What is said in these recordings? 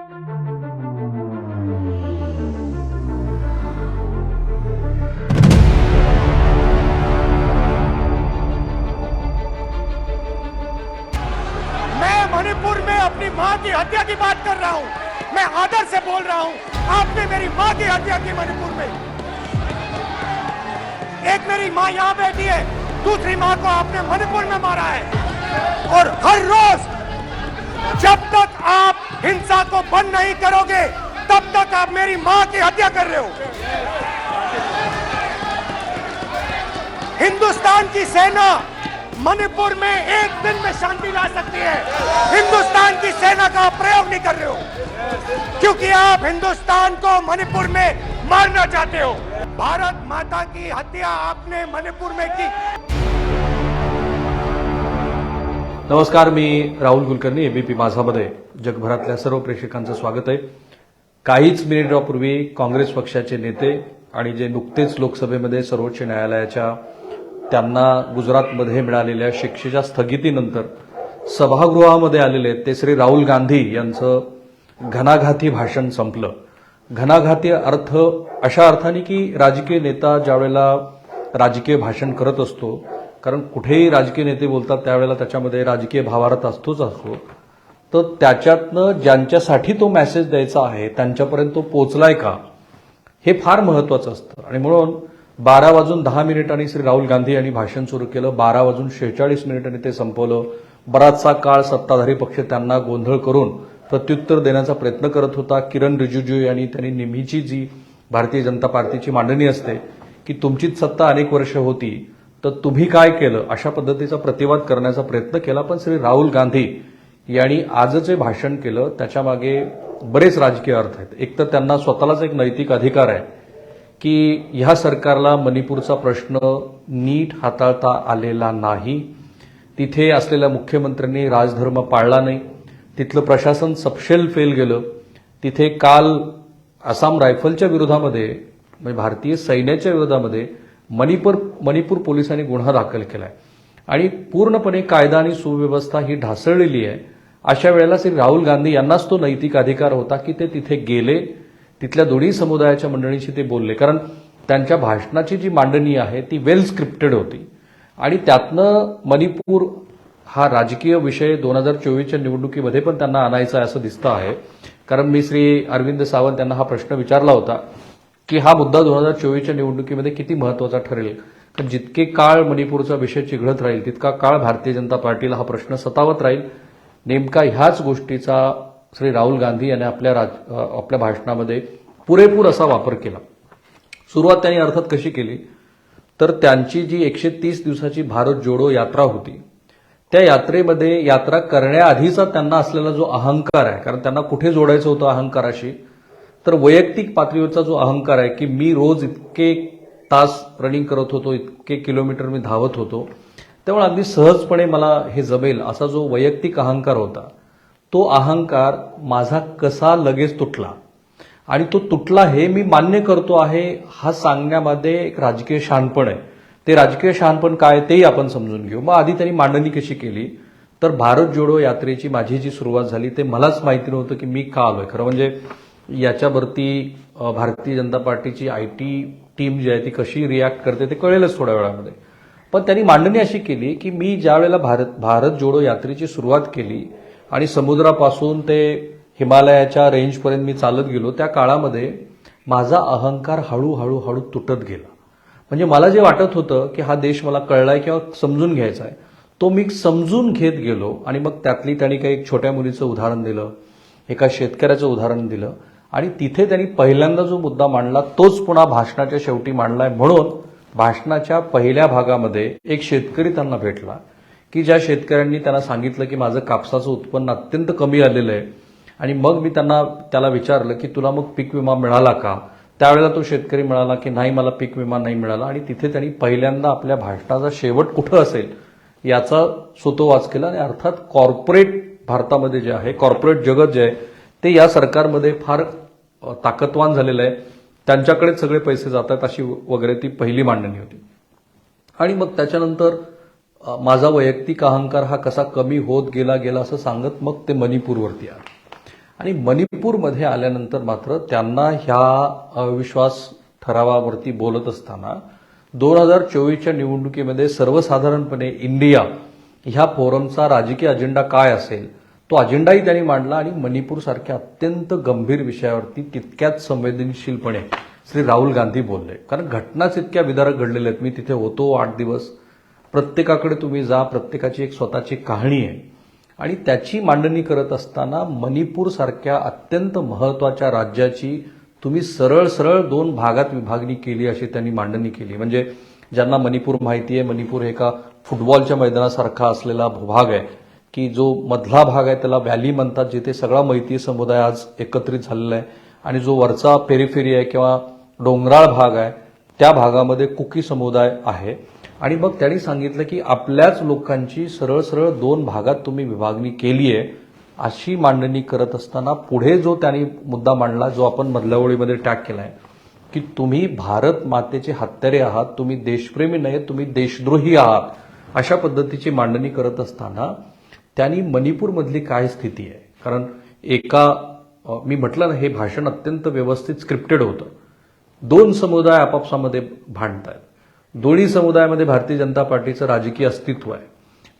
मैं मणिपुर में अपनी मां की हत्या की बात कर रहा हूं। मैं आदर से बोल रहा हूं, आपने मेरी मां की हत्या की मणिपुर में। एक मेरी मां यहां बैठी है, दूसरी मां को आपने मणिपुर में मारा है। और हर रोज जब तक आप हिंसा को बंद नहीं करोगे तब तक आप मेरी मां की हत्या कर रहे हो। हिंदुस्तान की सेना मणिपुर में एक दिन में शांति ला सकती है। हिंदुस्तान की सेना का प्रयोग नहीं कर रहे हो क्योंकि आप हिंदुस्तान को मणिपुर में मारना चाहते हो। भारत माता की हत्या आपने मणिपुर में की। नमस्कार, मी राहुल कुलकर्णी, एबीपी माझामध्ये जगभरातल्या सर्व प्रेक्षकांचं स्वागत आहे। काहीच मिनिटापूर्वी काँग्रेस पक्षाचे नेते आणि जे नुकतेच लोकसभेमध्ये सर्वोच्च न्यायालयाच्या त्यांना गुजरातमध्ये मिळालेल्या शिक्षेच्या स्थगितीनंतर सभागृहामध्ये आलेले ते श्री राहुल गांधी यांचं घणाघाती भाषण संपलं। घणाघाती अर्थ अशा अर्थाने की राजकीय नेता ज्यावेळेला राजकीय भाषण करत असतो, कारण कुठेही राजकीय नेते बोलतात त्यावेळेला त्याच्यामध्ये राजकीय भावार्थ असतो, तर त्याच्यातनं ज्यांच्यासाठी तो मेसेज द्यायचा आहे त्यांच्यापर्यंत तो पोहोचलाय का हे फार महत्वाचं असतं। आणि म्हणून 12:10 श्री राहुल गांधी यांनी भाषण सुरू केलं। 12:46 ते संपवलं। बराचसा काळ सत्ताधारी पक्ष त्यांना गोंधळ करून प्रत्युत्तर देण्याचा प्रयत्न करत होता। किरण रिजिजू यांनी त्यांनी नेहमीची जी भारतीय जनता पार्टीची मांडणी असते की तुमचीच सत्ता अनेक वर्ष होती तर तुम्ही काय केलं अशा पद्धतीचा प्रतिवाद करण्याचा प्रयत्न केला। पण श्री राहुल गांधी यांनी आज जे भाषण केलं त्याच्यामागे बरेच राजकीय अर्थ आहेत। एक तर त्यांना स्वतःलाच एक नैतिक अधिकार आहे की ह्या सरकारला मणिपूरचा प्रश्न नीट हाताळता आलेला नाही, तिथे असलेल्या मुख्यमंत्र्यांनी राजधर्म पाळला नाही, तिथलं प्रशासन सपशेल फेल गेलं। तिथे काल आसाम रायफलच्या विरोधामध्ये म्हणजे भारतीय सैन्याच्या विरोधामध्ये मणिपूर पोलिसांनी गुन्हा दाखल केलाय आणि पूर्णपणे कायदा आणि सुव्यवस्था ही ढासळलेली आहे। अशा वेळेला श्री राहुल गांधी यांनाच तो नैतिक अधिकार होता की ते तिथे गेले, तिथल्या दोन्ही समुदायाच्या मंडळींशी ते बोलले, कारण त्यांच्या भाषणाची जी मांडणी आहे ती वेल स्क्रिप्टेड होती आणि त्यातनं मणिपूर हा राजकीय विषय 2024च्या निवडणुकीमध्ये पण त्यांना आणायचा आहे असं दिसतं आहे। कारण मी श्री अरविंद सावंत यांना हा प्रश्न विचारला होता की हा मुद्दा 2024च्या निवडणुकीमध्ये किती महत्वाचा ठरेल, कारण जितके काळ मणिपूरचा विषय चिघळत राहील तितका काळ भारतीय जनता पार्टीला हा प्रश्न सतावत राहील। नेमका ह्याच गोष्टीचा श्री राहुल गांधी यांनी आपल्या भाषणामध्ये पुरेपूर असा वापर केला। सुरुवात त्यांनी अर्थात कशी केली तर त्यांची जी 130 दिवसाची भारत जोडो यात्रा होती त्या यात्रेमध्ये यात्रा करण्याआधीचा त्यांना असलेला जो अहंकार आहे, कारण त्यांना कुठे जोडायचं होतं अहंकाराशी, तर वैयक्तिक पातळीवरचा जो अहंकार आहे की मी रोज इतके तास रनिंग करत होतो, इतके किलोमीटर मी धावत होतो, त्यामुळे अगदी सहजपणे मला हे जमेल असा जो वैयक्तिक अहंकार होता तो अहंकार माझा कसा लगेच तुटला आणि तो तुटला हे मी मान्य करतो आहे हा सांगण्यामध्ये एक राजकीय शहाणपण आहे। ते राजकीय शहाणपण काय तेही आपण समजून घेऊ। मग आधी त्यांनी मांडणी कशी केली तर भारत जोडो यात्रेची माझी जी सुरुवात झाली ते मलाच माहिती नव्हतं की मी का आलोय। खरं म्हणजे याच्यावरती भारतीय जनता पार्टीची आयटी टीम जी आहे ती कशी रिॲक्ट करते ते कळेलच थोड्या वेळामध्ये। पण त्यांनी मांडणी अशी केली की मी ज्या वेळेला भारत जोडो यात्रेची सुरुवात केली आणि समुद्रापासून ते हिमालयाच्या रेंजपर्यंत मी चालत गेलो त्या काळामध्ये माझा अहंकार हळूहळू तुटत गेला। म्हणजे मला जे वाटत होतं की हा देश मला कळलाय किंवा समजून घ्यायचा आहे तो मी समजून घेत गेलो आणि मग त्यातली त्यांनी काही एक छोट्या मुलीचं उदाहरण दिलं, एका शेतकऱ्याचं उदाहरण दिलं आणि तिथे त्यांनी पहिल्यांदा जो मुद्दा मांडला तोच पुन्हा भाषणाच्या शेवटी मांडलाय। म्हणून भाषणाच्या पहिल्या भागामध्ये एक शेतकरी त्यांना भेटला की ज्या शेतकऱ्यांनी त्यांना सांगितलं की माझं कापसाचं उत्पन्न अत्यंत कमी आलेलं आहे आणि मग मी त्याला विचारलं की तुला मग पीक विमा मिळाला का। त्यावेळेला तो शेतकरी म्हणाला की नाही मला पीक विमा नाही मिळाला आणि तिथे त्यांनी पहिल्यांदा आपल्या भाषणाचा शेवट कुठं असेल याचा सूतोवाच केला। आणि अर्थात कॉर्पोरेट भारतामध्ये जे आहे कॉर्पोरेट जगत जे आहे ते या सरकारमध्ये फार ताकदवान झालेलं आहे, त्यांच्याकडेच सगळे पैसे जातात अशी वगैरे ती पहिली मांडणी होती। आणि मग त्याच्यानंतर माझा वैयक्तिक अहंकार हा कसा कमी होत गेला असं सांगत मग ते मणिपूरवरती आलं आणि मणिपूरमध्ये आल्यानंतर मात्र त्यांना ह्या अविश्वास ठरावावरती बोलत असताना 2024च्या निवडणुकीमध्ये सर्वसाधारणपणे इंडिया ह्या फोरमचा राजकीय अजेंडा काय असेल तो अजेंडाही त्यांनी मांडला आणि मणिपूर सारख्या अत्यंत गंभीर विषयावरती तितक्याच संवेदनशीलपणे श्री राहुल गांधी बोलले. कारण घटनाच इतक्या विदारक घडलेल्या आहेत. मी तिथे होतो 8 दिवस. प्रत्येकाकडे तुम्ही जा, प्रत्येकाची एक स्वतःची कहाणी आहे आणि त्याची मांडणी करत असताना मणिपूर सारख्या अत्यंत महत्वाच्या राज्याची तुम्ही सरळ सरळ 2 भागात विभागणी केली अशी त्यांनी मांडणी केली. म्हणजे ज्यांना मणिपूर माहिती आहे, मणिपूर हे एका फुटबॉलच्या मैदानासारखा असलेला भूभाग आहे की जो मधला भाग आहे त्याला व्हॅली म्हणतात, जिथे सगळा मैती समुदाय आज एकत्रित झालेला आहे आणि जो वरचा पेरिफेरी आहे किंवा डोंगराळ भाग आहे त्या भागामध्ये कुकी समुदाय आहे. आणि मग त्यांनी सांगितलं की आपल्याच लोकांची सरळ सरळ 2 भागात तुम्ही विभागणी केली आहे अशी मांडणी करत असताना पुढे जो त्यांनी मुद्दा मांडला, जो आपण मधल्या ओळीमध्ये टॅग केलाय, की तुम्ही भारत मातेचे हत्यारे आहात, तुम्ही देशप्रेमी नाही, तुम्ही देशद्रोही आहात, अशा पद्धतीची मांडणी करत असताना त्यांनी मणिपूरमधली काय स्थिती आहे. कारण मी म्हटलं ना, हे भाषण अत्यंत व्यवस्थित स्क्रिप्टेड होतं. 2 समुदाय आपापसामध्ये भांडतायत. दोन्ही समुदायामध्ये भारतीय जनता पार्टीचं राजकीय अस्तित्व आहे.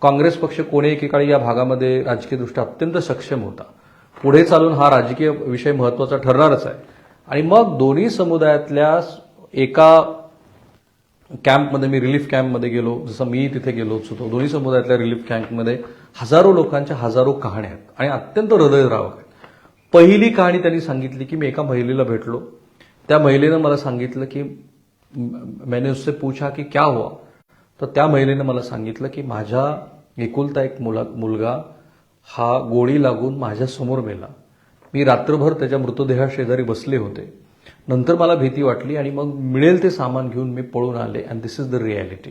काँग्रेस पक्ष कोणी एकेकाळी या भागामध्ये राजकीयदृष्ट्या अत्यंत सक्षम होता. पुढे चालून हा राजकीय विषय महत्वाचा ठरणारच आहे. आणि मग दोन्ही समुदायातल्या एका कॅम्पमध्ये, मी रिलीफ कॅम्पमध्ये गेलो, जसं मी तिथे गेलो होतो, दोन्ही समुदायातल्या रिलीफ कॅम्पमध्ये हजारो लोकांच्या हजारो कहाण्या आहेत आणि अत्यंत हृदयद्रावक आहेत. पहिली कहाणी त्यांनी सांगितली की मी एका महिलेला भेटलो. त्या महिलेनं मला सांगितलं की मैंने उससे पूछा की क्या हुआ, तर त्या महिलेनं मला सांगितलं की माझा एकुलता एक मुलगा हा गोळी लागून माझ्यासमोर मेला. मी रात्रभर त्याच्या मृतदेहाशेजारी बसले होते. नंतर मला भीती वाटली आणि मग मिळेल ते सामान घेऊन मी पळून आले. And this is the reality.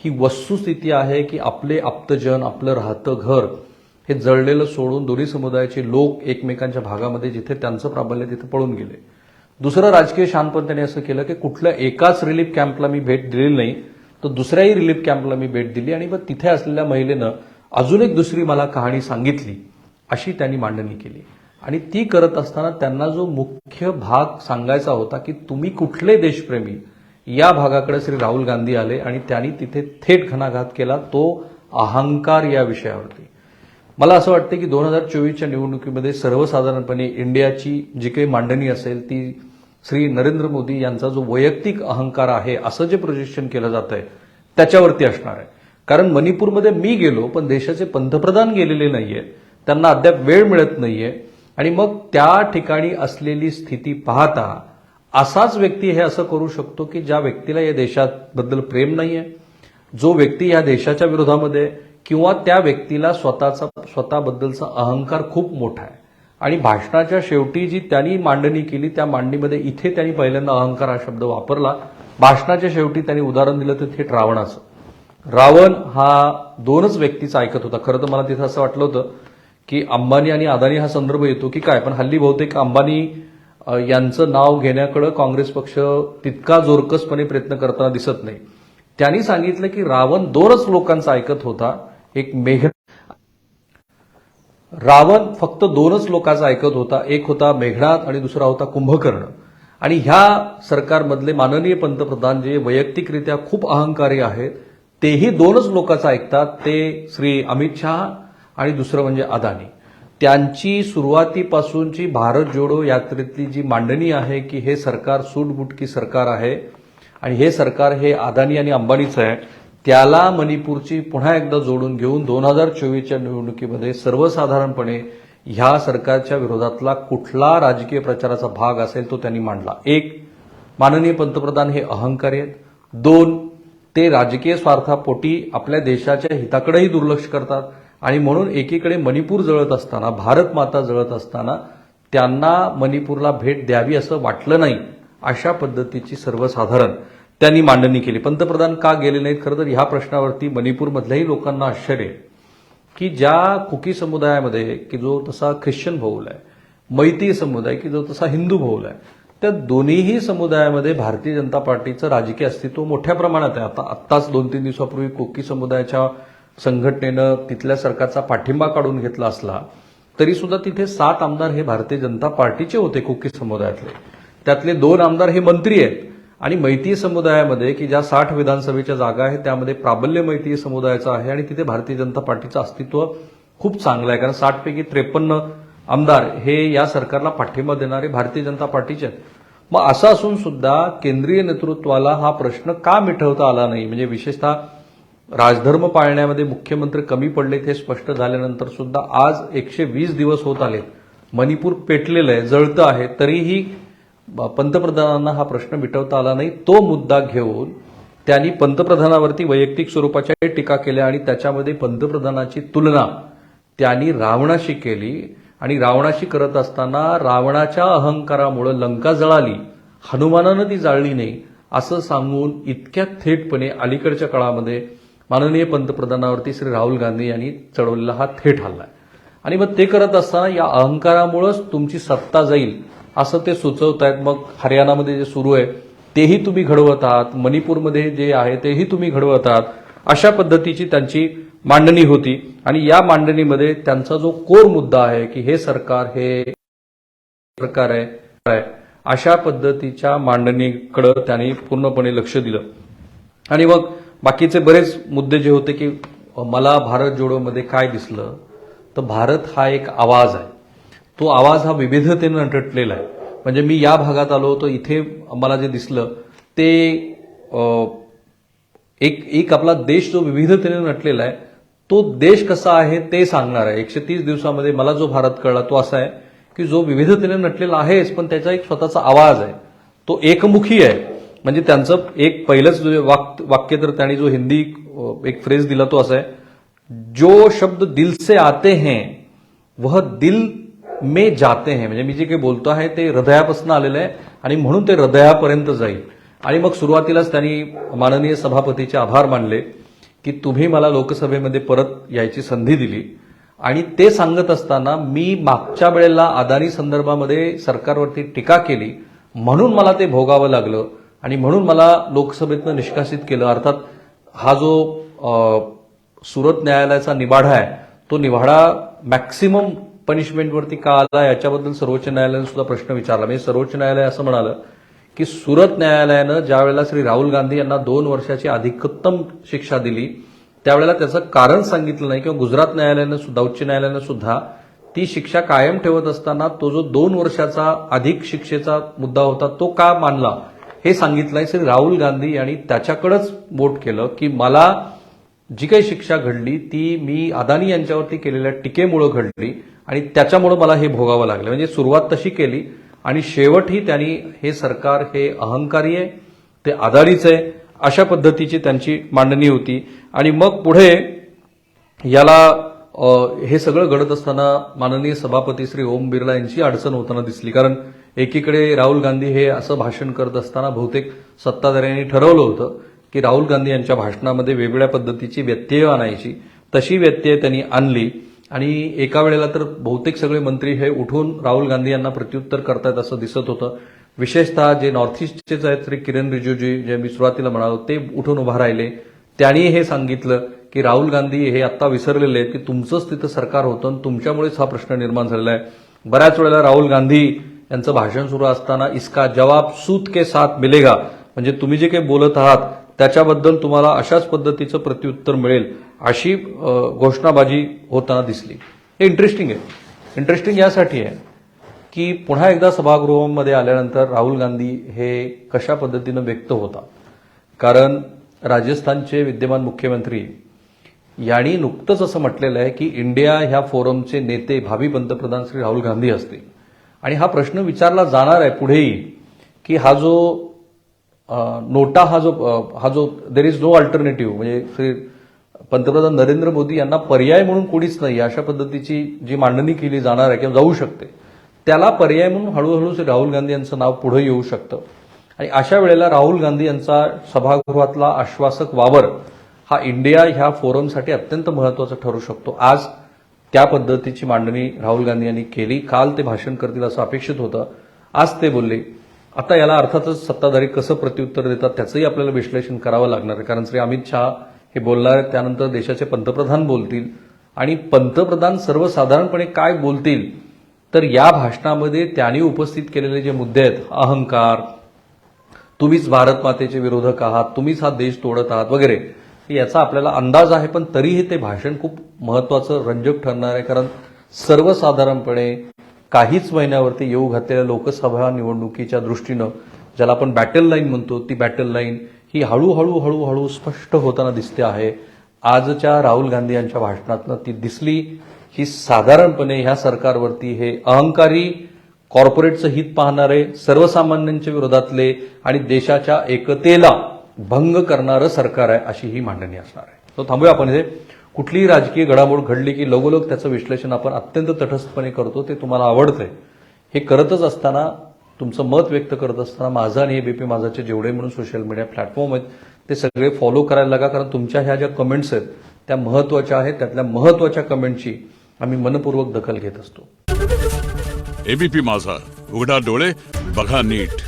ही वस्तुस्थिती आहे की आपले आप्तजन, आपलं राहतं घर हे जळलेलं सोडून दोन्ही समुदायाचे लोक एकमेकांच्या भागामध्ये जिथे त्यांचं प्राबल्य तिथे पळून गेले. दुसरं राजकीय शानपण त्याने असं केलं की कुठल्या एकाच रिलीफ कॅम्पला मी भेट दिलेली नाही, तर दुसऱ्याही रिलीफ कॅम्पला मी भेट दिली आणि मग तिथे असलेल्या महिलेनं अजून एक दुसरी मला कहाणी सांगितली अशी त्यांनी मांडणी केली. आणि ती करत असताना त्यांना जो मुख्य भाग सांगायचा होता की तुम्ही कुठले देशप्रेमी, या भागाकडे श्री राहुल गांधी आले आणि त्यांनी तिथे थेट घणाघात केला, तो अहंकार या विषयावरती. मला असं वाटतं की 2024च्या निवडणुकीमध्ये सर्वसाधारणपणे इंडियाची जी काही मांडणी असेल ती श्री नरेंद्र मोदी यांचा जो वैयक्तिक अहंकार आहे असं जे प्रोजेक्शन केलं जात आहे त्याच्यावरती असणार आहे. कारण मणिपूरमध्ये मी गेलो पण देशाचे पंतप्रधान गेलेले नाहीये, त्यांना अद्याप वेळ मिळत नाहीये. आणि मग त्या ठिकाणी असलेली स्थिती पाहता असाच व्यक्ती हे असं करू शकतो की ज्या व्यक्तीला या देशाबद्दल प्रेम नाहीये, जो व्यक्ती या देशाच्या विरोधामध्ये, किंवा त्या व्यक्तीला स्वतःबद्दलचा अहंकार खूप मोठा आहे. आणि भाषणाच्या शेवटी जी त्यांनी मांडणी केली त्या मांडणीमध्ये इथे त्यांनी पहिल्यांदा अहंकार हा शब्द वापरला. भाषणाच्या शेवटी त्यांनी उदाहरण दिलं तर थेट रावणाचं. रावण हा 2च व्यक्तीचा ऐकत होता. खरं तर मला तिथं असं वाटलं होतं की अंबानी आणि अदानी हा संदर्भ येतो की काय, पण हल्ली बहुतेक अंबानी यांचं नाव घेण्याकडे काँग्रेस पक्ष तितका जोरकसपणे प्रयत्न करताना दिसत नाही. त्यांनी सांगितलं की रावण 2च लोकांचा ऐकत होता. रावण फक्त 2च लोकांचा ऐकत होता. एक होता मेघनाद आणि दुसरा होता कुंभकर्ण. आणि ह्या सरकारमधले माननीय पंतप्रधान जे वैयक्तिकरित्या खूप अहंकारी आहेत तेही 2च लोकांचा ऐकतात, ते श्री अमित शहा आणि दुसरं म्हणजे अदानी. त्यांची सुरुवातीपासूनची भारत जोडो यात्रेतली जी मांडणी आहे की हे सरकार सूटबुटकी सरकार आहे आणि हे सरकार हे अदानी आणि अंबानीचं आहे, त्याला मणिपूरची पुन्हा एकदा जोडून घेऊन 2024च्या निवडणुकीमध्ये सर्वसाधारणपणे ह्या सरकारच्या विरोधातला कुठला राजकीय प्रचाराचा भाग असेल तो त्यांनी मांडला. 1, माननीय पंतप्रधान हे अहंकारी आहेत. 2, ते राजकीय स्वार्थापोटी आपल्या देशाच्या हिताकडेही दुर्लक्ष करतात आणि म्हणून एकीकडे मणिपूर जळत असताना, भारत माता जळत असताना त्यांना मणिपूरला भेट द्यावी असं वाटलं नाही, अशा पद्धतीची सर्वसाधारण त्यांनी मांडणी केली. पंतप्रधान का गेले नाहीत, खरं तर ह्या प्रश्नावरती मणिपूरमधल्याही लोकांना आश्चर्य की ज्या कुकी समुदायामध्ये की जो तसा ख्रिश्चन बहुल आहे, मैती समुदाय की जो तसा हिंदू बहुल आहे, त्या दोन्हीही समुदायामध्ये भारतीय जनता पार्टीचं राजकीय अस्तित्व मोठ्या प्रमाणात आहे. आत्ताच 2-3 दिवसापूर्वी कुकी समुदायाच्या संघटनेनं तिथल्या सरकारचा पाठिंबा काढून घेतला असला तरी सुद्धा तिथे 7 आमदार हे भारतीय जनता पार्टीचे होते कुकी समुदायातले. त्यातले 2 आमदार हे मंत्री आहेत. आणि मैतीय समुदायामध्ये की ज्या 60 विधानसभेच्या जागा आहेत त्यामध्ये प्राबल्य मैतीय समुदायाचं आहे आणि तिथे भारतीय जनता पार्टीचं अस्तित्व खूप चांगलं आहे. कारण 60 पैकी 53 आमदार हे या सरकारला पाठिंबा देणारे भारतीय जनता पार्टीचे आहेत. मग असं असून सुद्धा केंद्रीय नेतृत्वाला हा प्रश्न का मिटवता आला नाही, म्हणजे विशेषतः राजधर्म पाळण्यामध्ये मुख्यमंत्री कमी पडले हे स्पष्ट झाल्यानंतर सुद्धा आज 120 दिवस होत आले, मणिपूर पेटलेलं आहे, जळतं आहे, तरीही पंतप्रधानांना हा प्रश्न मिटवता आला नाही. तो मुद्दा घेऊन त्यांनी पंतप्रधानावरती वैयक्तिक स्वरूपाच्या टीका केल्या आणि त्याच्यामध्ये पंतप्रधानाची तुलना त्यांनी रावणाशी केली. आणि रावणाशी करत असताना रावणाच्या अहंकारामुळे लंका जळाली, हनुमानानं ती जाळली नाही असं सांगून इतक्या थेटपणे अलीकडच्या काळामध्ये माननीय पंतप्रधानावरती श्री राहुल गांधी यांनी चढवलेला हा थेट हल्ला आहे. आणि मग ते करत असताना या अहंकारामुळेच तुमची सत्ता जाईल असं ते सुचवत आहेत. मग हरियाणामध्ये जे सुरू आहे तेही तुम्ही घडवत आहात, मणिपूरमध्ये जे आहे तेही तुम्ही घडवत आहात, अशा पद्धतीची त्यांची मांडणी होती. आणि या मांडणीमध्ये त्यांचा जो कोर मुद्दा आहे की हे सरकार हे प्रकार आहे, अशा पद्धतीच्या मांडणीकडे त्यांनी पूर्णपणे लक्ष दिलं. आणि मग बाकीचे बरेच मुद्दे जे होते की मला भारत जोडोमध्ये काय दिसलं, तर भारत हा एक आवाज आहे. तो आवाज हा विविधतेने नटलेला आहे. म्हणजे मी या भागात आलो होतो, इथे मला जे दिसलं ते एक आपला देश जो विविधतेने नटलेला आहे तो देश कसा आहे ते सांगणार आहे. 130 दिवसामध्ये मला जो भारत कळला तो असा आहे की जो विविधतेने नटलेला आहेच, पण त्याचा एक स्वतःचा आवाज आहे, तो एकमुखी आहे. म्हणजे त्यांचं एक पहिलंच वाक्य तर त्यांनी जो हिंदी एक फ्रेज दिला तो असा आहे, जो शब्द दिल से आते हैं वह दिल में जाते हैं. म्हणजे मी जे काही बोलतो आहे ते हृदयापासून आलेलं आहे आणि म्हणून ते हृदयापर्यंत जाईल. आणि मग सुरुवातीलाच त्यांनी माननीय सभापतीचे आभार मानले की तुम्ही मला लोकसभेमध्ये परत यायची संधी दिली. आणि ते सांगत असताना मी मागच्या वेळेला अदानी संदर्भामध्ये सरकारवरती टीका केली म्हणून मला ते भोगावं लागलं आणि म्हणून मला लोकसभेतनं निष्कासित केलं. अर्थात हा जो सुरत न्यायालयाचा निवाडा आहे तो निवाडा मॅक्सिमम पनिशमेंटवरती का आला याच्याबद्दल सर्वोच्च न्यायालयाने सुद्धा प्रश्न विचारला. म्हणजे सर्वोच्च न्यायालय असं म्हणालं की सुरत न्यायालयानं ज्यावेळेला श्री राहुल गांधी यांना 2 वर्षाची अधिकतम शिक्षा दिली त्यावेळेला त्याचं कारण सांगितलं नाही, किंवा गुजरात न्यायालयानं सुद्धा उच्च न्यायालयानं सुद्धा ती शिक्षा कायम ठेवत असताना तो जो 2 वर्षाचा अधिक शिक्षेचा मुद्दा होता तो का मानला हे सांगितलं नाही. श्री राहुल गांधी यांनी त्याच्याकडेच बोट केलं की मला जी काही शिक्षा घडली ती मी अदानी यांच्यावरती केलेल्या टीकेमुळे घडली आणि त्याच्यामुळे मला हे भोगावं लागलं. म्हणजे सुरुवात तशी केली आणि शेवटही त्यांनी हे सरकार हे अहंकारी आहे, ते अदानीच आहे, अशा पद्धतीची त्यांची मांडणी होती. आणि मग पुढे याला हे सगळं घडत असताना माननीय सभापती श्री ओम बिर्ला यांची अडचण होताना दिसली. कारण एकीकडे राहुल गांधी हे असं भाषण करत असताना बहुतेक सत्ताधाऱ्यांनी ठरवलं होतं की राहुल गांधी यांच्या भाषणामध्ये वेगवेगळ्या पद्धतीची व्यत्यय आणायची. तशी व्यत्यय त्यांनी आणली आणि एका वेळेला तर बहुतेक सगळे मंत्री हे उठून राहुल गांधी यांना प्रत्युत्तर करतायत असं दिसत होतं. विशेषतः जे नॉर्थ ईस्टचेच आहेत श्री किरण रिजिजू जे मी सुरुवातीला म्हणालो ते उठून उभा राहिले. त्यांनी हे सांगितलं की राहुल गांधी हे आता विसरलेले आहेत की तुमचंच तिथं सरकार होतं आणि तुमच्यामुळेच हा प्रश्न निर्माण झालेला आहे. बऱ्याच वेळेला राहुल गांधी यांचं भाषण सुरू असताना इसका जवाब सूत के साथ मिलेगा, म्हणजे तुम्ही जे काही बोलत आहात त्याच्याबद्दल तुम्हाला अशाच पद्धतीचं प्रत्युत्तर मिळेल अशी घोषणाबाजी होताना दिसली. हे इंटरेस्टिंग आहे. इंटरेस्टिंग यासाठी आहे की पुन्हा एकदा सभागृहामध्ये आल्यानंतर राहुल गांधी हे कशा पद्धतीनं व्यक्त होता. कारण राजस्थानचे विद्यमान मुख्यमंत्री यांनी नुकतंच असं म्हटलेलं आहे की इंडिया ह्या फोरमचे नेते भावी पंतप्रधान श्री राहुल गांधी असतील. आणि हा प्रश्न विचारला जाणार आहे पुढेही की हा जो नोटा हा जो देर इज नो अल्टरनेटिव्ह, म्हणजे श्री पंतप्रधान नरेंद्र मोदी यांना पर्याय म्हणून कोणीच नाही अशा पद्धतीची जी मांडणी केली जाणार आहे किंवा जाऊ शकते, त्याला पर्याय म्हणून हळूहळू श्री राहुल गांधी यांचं नाव पुढे येऊ शकतं. आणि अशा वेळेला राहुल गांधी यांचा सभागृहातला आश्वासक वावर हा इंडिया ह्या फोरमसाठी अत्यंत महत्वाचा ठरू शकतो. आज त्या पद्धतीची मांडणी राहुल गांधी यांनी केली. काल ते भाषण करतील असं अपेक्षित होतं, आज ते बोलले. आता याला अर्थातच सत्ताधारी कसं प्रत्युत्तर देतात त्याचंही आपल्याला विश्लेषण करावं लागणार आहे. कारण श्री अमित शहा हे बोलणार, त्यानंतर देशाचे पंतप्रधान बोलतील आणि पंतप्रधान सर्वसाधारणपणे काय बोलतील तर या भाषणामध्ये त्यांनी उपस्थित केलेले जे मुद्दे आहेत, अहंकार, तुम्हीच भारत मातेचे विरोधक आहात, तुम्हीच हा देश तोडत आहात वगैरे, याचा आपल्याला अंदाज आहे. पण तरीही ते भाषण खूप महत्वाचं, रंजक ठरणार आहे. कारण सर्वसाधारणपणे काहीच महिन्यावरती येऊ घातलेल्या लोकसभा निवडणुकीच्या दृष्टीनं ज्याला आपण बॅटल लाईन म्हणतो, ती बॅटल लाईन ही हळूहळू स्पष्ट होताना दिसते आहे. आजच्या राहुल गांधी यांच्या भाषणातनं ती दिसली की साधारणपणे ह्या सरकारवरती हे अहंकारी, कॉर्पोरेटचं हित पाहणारे, सर्वसामान्यांच्या विरोधातले आणि देशाच्या एकतेला भंग करणारं सरकार आहे, अशी ही मांडणी असणार आहे. तो थांबूया आपण इथे. कुठलीही राजकीय घडामोड घडली की लगोलग त्याचं विश्लेषण आपण अत्यंत तटस्थपणे करतो, ते तुम्हाला आवडतंय. हे करतच असताना, तुमचं मत व्यक्त करत असताना माझं आणि एबीपी माझाचे जेवढे म्हणून सोशल मीडिया प्लॅटफॉर्म आहेत ते सगळे फॉलो करायला लागा. कारण तुमच्या ह्या ज्या कमेंट्स आहेत त्या महत्वाच्या आहेत. त्यातल्या महत्वाच्या कमेंटची आम्ही मनपूर्वक दखल घेत असतो. एबीपी माझा, उघडा डोळे बघा नीट.